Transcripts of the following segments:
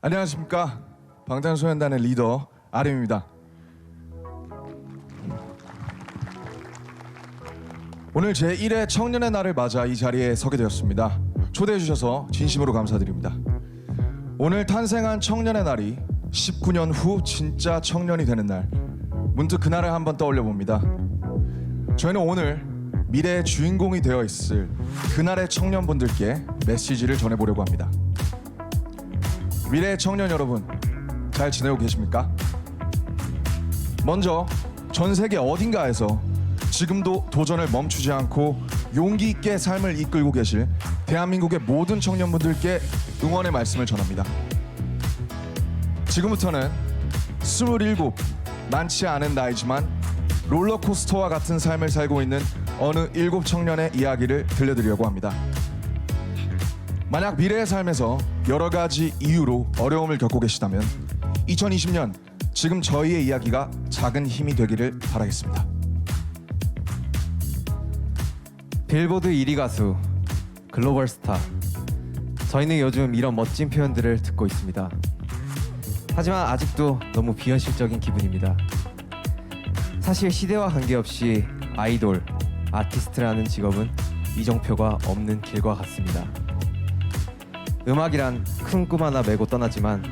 안녕하십니까, 방탄소년단의 리더 RM입니다. 오늘 제1회 청년의 날을 맞아 이 자리에 서게 되었습니다. 초대해 주셔서 진심으로 감사드립니다. 오늘 탄생한 청년의 날이 19년 후 진짜 청년이 되는 날, 문득 그날을 한번 떠올려 봅니다. 저희는 오늘 미래의 주인공이 되어 있을 그날의 청년분들께 메시지를 전해보려고 합니다. 미래의 청년 여러분, 잘 지내고 계십니까? 먼저 전 세계 어딘가에서 지금도 도전을 멈추지 않고 용기 있게 삶을 이끌고 계실 대한민국의 모든 청년분들께 응원의 말씀을 전합니다. 지금부터는 27, 많지 않은 나이지만 롤러코스터와 같은 삶을 살고 있는 어느 7 청년의 이야기를 들려드리려고 합니다. 만약 미래의 삶에서 여러 가지 이유로 어려움을 겪고 계시다면 2020년 지금 저희의 이야기가 작은 힘이 되기를 바라겠습니다. 빌보드 1위 가수, 글로벌 스타. 저희는 요즘 이런 멋진 표현들을 듣고 있습니다. 하지만 아직도 너무 비현실적인 기분입니다. 사실 시대와 관계없이 아이돌, 아티스트라는 직업은 이정표가 없는 길과 같습니다. 음악이란 큰 꿈 하나 메고 떠나지만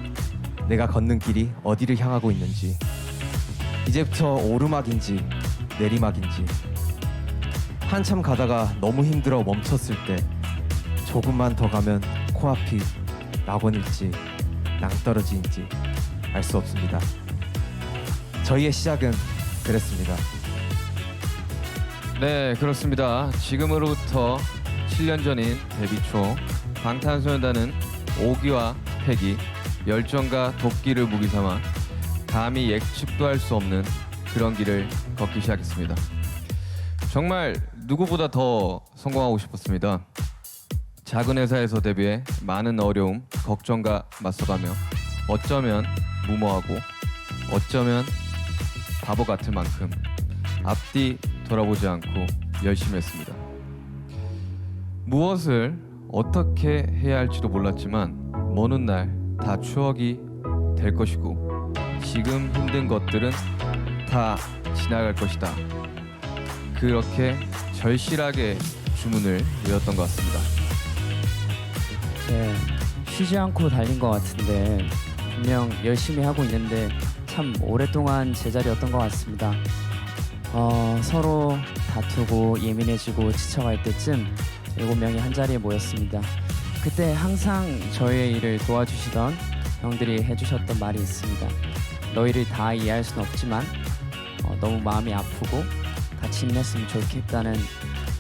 내가 걷는 길이 어디를 향하고 있는지, 이제부터 오르막인지 내리막인지, 한참 가다가 너무 힘들어 멈췄을 때 조금만 더 가면 코앞이 낙원일지 낭떠러지인지 알 수 없습니다. 저희의 시작은 그랬습니다. 네, 그렇습니다. 지금으로부터 7년 전인 데뷔 초 방탄소년단은 오기와 패기, 열정과 도끼를 무기 삼아 감히 예측도 할 수 없는 그런 길을 걷기 시작했습니다. 정말 누구보다 더 성공하고 싶었습니다. 작은 회사에서 데뷔해 많은 어려움, 걱정과 맞서가며 어쩌면 무모하고 어쩌면 바보 같을 만큼 앞뒤 돌아보지 않고 열심히 했습니다. 무엇을 어떻게 해야 할지도 몰랐지만 먼 훗날 다 추억이 될 것이고 지금 힘든 것들은 다 지나갈 것이다. 그렇게 절실하게 주문을 외웠던 것 같습니다. 네, 쉬지 않고 달린 것 같은데 분명 열심히 하고 있는데 참 오랫동안 제자리였던 것 같습니다. 서로 다투고 예민해지고 지쳐갈 때쯤 7명이 한 자리에 모였습니다. 그때 항상 저희의 일을 도와주시던 형들이 해주셨던 말이 있습니다. 너희를 다 이해할 수는 없지만 너무 마음이 아프고 같이 힘냈으면 좋겠다는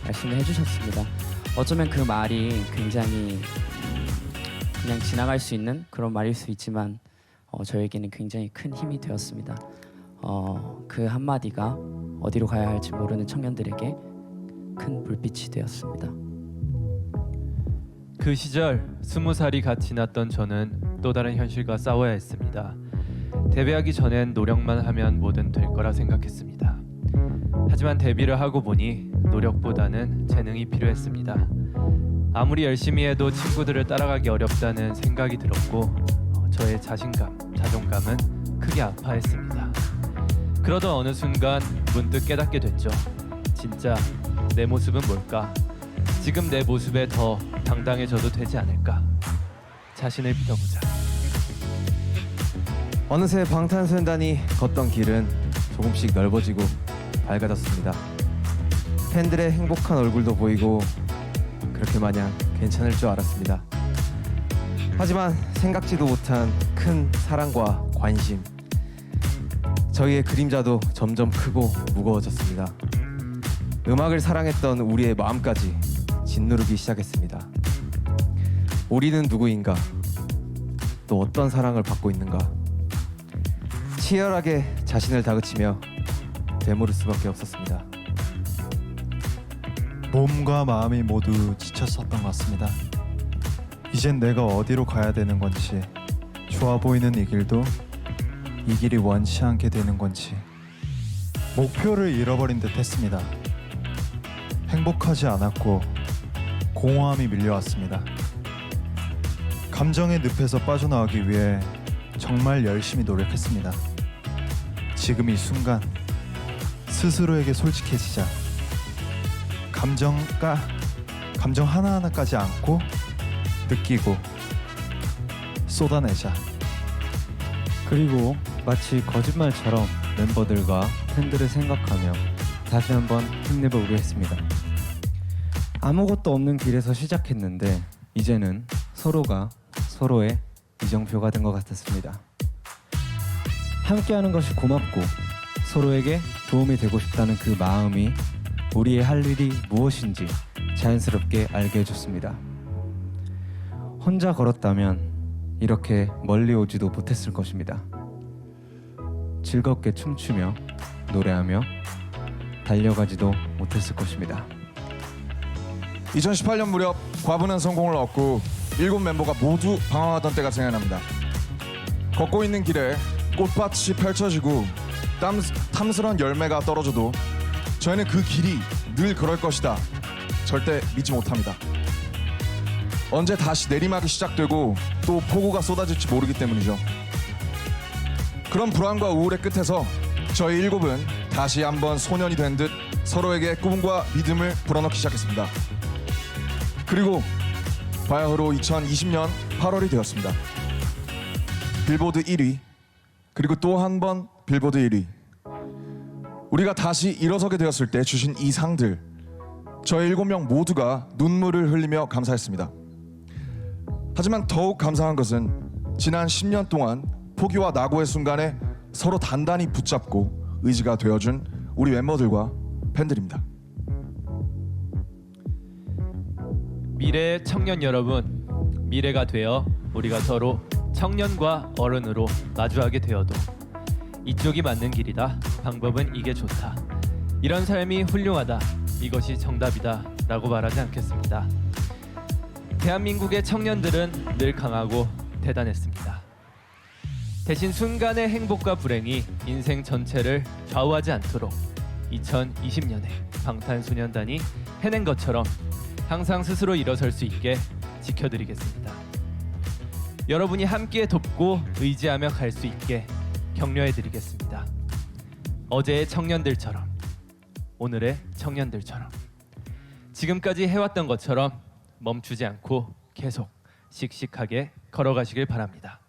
말씀을 해주셨습니다. 어쩌면 그 말이 굉장히 그냥 지나갈 수 있는 그런 말일 수 있지만 저에게는 굉장히 큰 힘이 되었습니다. 그 한마디가 어디로 가야 할지 모르는 청년들에게 큰 불빛이 되었습니다. 그 시절 20살이 갓 지났던 저는 또 다른 현실과 싸워야 했습니다. 데뷔하기 전엔 노력만 하면 뭐든 될 거라 생각했습니다. 하지만 데뷔를 하고 보니 노력보다는 재능이 필요했습니다. 아무리 열심히 해도 친구들을 따라가기 어렵다는 생각이 들었고 저의 자신감, 자존감은 크게 아파했습니다. 그러던 어느 순간 문득 깨닫게 됐죠. 진짜 내 모습은 뭘까? 지금 내 모습에 더 당당해져도 되지 않을까? 자신을 믿어보자. 어느새 방탄소년단이 걷던 길은 조금씩 넓어지고 밝아졌습니다. 팬들의 행복한 얼굴도 보이고 그렇게 마냥 괜찮을 줄 알았습니다. 하지만 생각지도 못한 큰 사랑과 관심, 저희의 그림자도 점점 크고 무거워졌습니다. 음악을 사랑했던 우리의 마음까지 짓누르기 시작했습니다. 우리는 누구인가? 또 어떤 사랑을 받고 있는가? 치열하게 자신을 다그치며 되물을 수밖에 없었습니다. 몸과 마음이 모두 지쳤었던 것 같습니다. 이젠 내가 어디로 가야 되는 건지, 좋아 보이는 이 길도 이 길이 원치 않게 되는 건지 목표를 잃어버린 듯 했습니다. 행복하지 않았고 공허함이 밀려왔습니다. 감정의 늪에서 빠져나오기 위해 정말 열심히 노력했습니다. 지금 이 순간 스스로에게 솔직해지자. 감정 하나하나까지 안고 느끼고 쏟아내자. 그리고 마치 거짓말처럼 멤버들과 팬들을 생각하며 다시 한번 힘내보기로 했습니다. 아무것도 없는 길에서 시작했는데 이제는 서로가 서로의 이정표가 된 것 같았습니다. 함께하는 것이 고맙고 서로에게 도움이 되고 싶다는 그 마음이 우리의 할 일이 무엇인지 자연스럽게 알게 해줬습니다. 혼자 걸었다면 이렇게 멀리 오지도 못했을 것입니다. 즐겁게 춤추며 노래하며 달려가지도 못했을 것입니다. 2018년 무렵 과분한 성공을 얻고 7멤버가 모두 방황하던 때가 생각납니다. 걷고 있는 길에 꽃밭이 펼쳐지고 탐스런 열매가 떨어져도 저희는 그 길이 늘 그럴 것이다 절대 믿지 못합니다. 언제 다시 내리막이 시작되고 또 폭우가 쏟아질지 모르기 때문이죠. 그런 불안과 우울의 끝에서 저희 7은 다시 한번 소년이 된 듯 서로에게 꿈과 믿음을 불어넣기 시작했습니다. 그리고 바야흐로 2020년 8월이 되었습니다. 빌보드 1위, 그리고 또 한 번 빌보드 1위. 우리가 다시 일어서게 되었을 때 주신 이 상들, 저희 7명 모두가 눈물을 흘리며 감사했습니다. 하지만 더욱 감사한 것은 지난 10년 동안 포기와 낙오의 순간에 서로 단단히 붙잡고 의지가 되어준 우리 멤버들과 팬들입니다. 미래의 청년 여러분, 미래가 되어 우리가 서로 청년과 어른으로 마주하게 되어도 이쪽이 맞는 길이다. 방법은 이게 좋다. 이런 삶이 훌륭하다. 이것이 정답이다. 라고 말하지 않겠습니다. 대한민국의 청년들은 늘 강하고 대단했습니다. 대신 순간의 행복과 불행이 인생 전체를 좌우하지 않도록 2020년에 방탄소년단이 해낸 것처럼 항상 스스로 일어설 수 있게 지켜드리겠습니다. 여러분이 함께 돕고 의지하며 갈 수 있게 격려해드리겠습니다. 어제의 청년들처럼, 오늘의 청년들처럼, 지금까지 해왔던 것처럼 멈추지 않고 계속 씩씩하게 걸어가시길 바랍니다.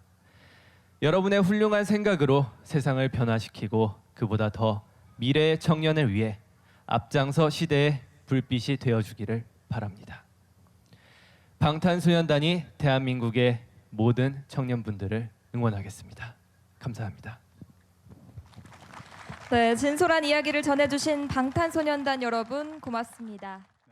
여러분의 훌륭한 생각으로 세상을 변화시키고 그보다 더 미래의 청년을 위해 앞장서 시대의 불빛이 되어주기를 바랍니다. 방탄소년단이 대한민국의 모든 청년분들을 응원하겠습니다. 감사합니다. 네, 진솔한 이야기를 전해주신 방탄소년단 여러분 고맙습니다.